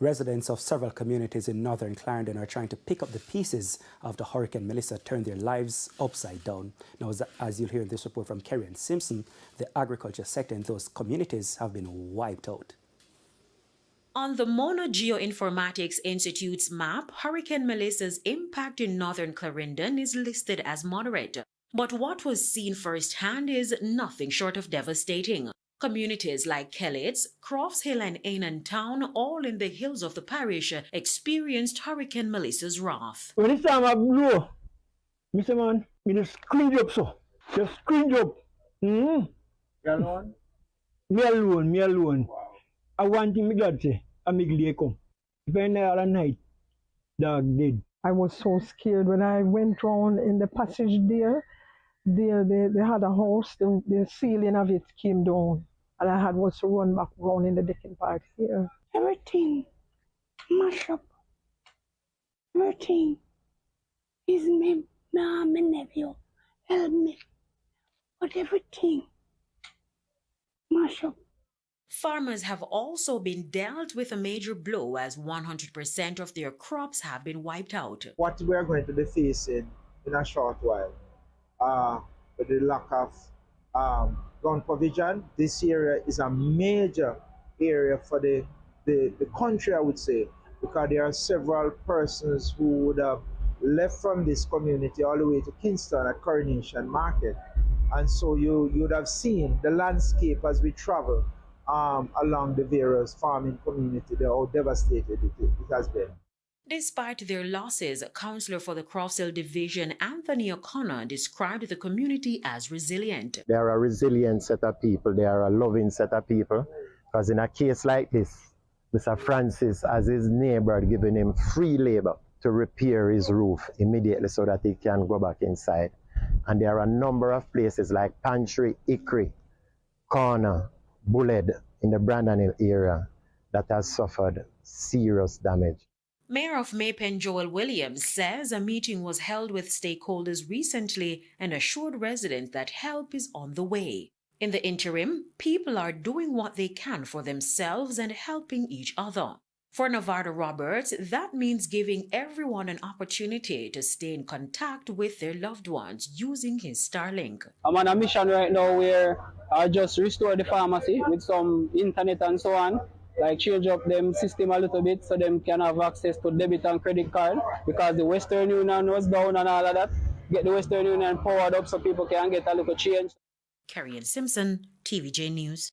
Residents of several communities in northern Clarendon are trying to pick up the pieces of the Hurricane Melissa turned their lives upside down. Now, as you'll hear in this report from Kerry and Simpson, the agriculture sector in those communities have been wiped out. On the Mono Geoinformatics Institute's map, Hurricane Melissa's impact in northern Clarendon is listed as moderate. But what was seen firsthand is nothing short of devastating. Communities like Kellett's, Crofts Hill and Annan Town, all in the hills of the parish, experienced Hurricane Melissa's wrath. When this time I blow, Mr. Man, me just screen up so. Just screen up. You alone? Me alone. Wow. I want him, God say, I make lay come. If I know all night, dog dead. I was so scared when I went round in the passage there. They had a house, the ceiling of it came down. And I had was to run back round in the decking part here. Everything mash up. Everything is me, my nephew, help me. But everything mash up. Farmers have also been dealt with a major blow as 100% of their crops have been wiped out. What we are going to be facing in a short while, with the lack of gun provision, this area is a major area for the country, I would say, because there are several persons who would have left from this community all the way to Kingston at Coronation Market. And so you would have seen the landscape as we travel along the various farming community, how devastated it has been. Despite their losses, Councillor for the Crofts Hill Division Anthony O'Connor described the community as resilient. They are a resilient set of people. They are a loving set of people. Because in a case like this, Mr. Francis, as his neighbor, had given him free labor to repair his roof immediately so that he can go back inside. And there are a number of places like Pantry, Hickory, Corner, Bullhead in the Brandon Hill area that has suffered serious damage. Mayor of Maypen Joel Williams says a meeting was held with stakeholders recently and assured residents that help is on the way. In the interim, people are doing what they can for themselves and helping each other. For Nevada Roberts, that means giving everyone an opportunity to stay in contact with their loved ones using his Starlink. I'm on a mission right now where I just restore the pharmacy with some internet and so on. Like change up them system a little bit so them can have access to debit and credit card because the Western Union was down and all of that. Get the Western Union powered up so people can get a little change. Kerry and Simpson, TVJ News.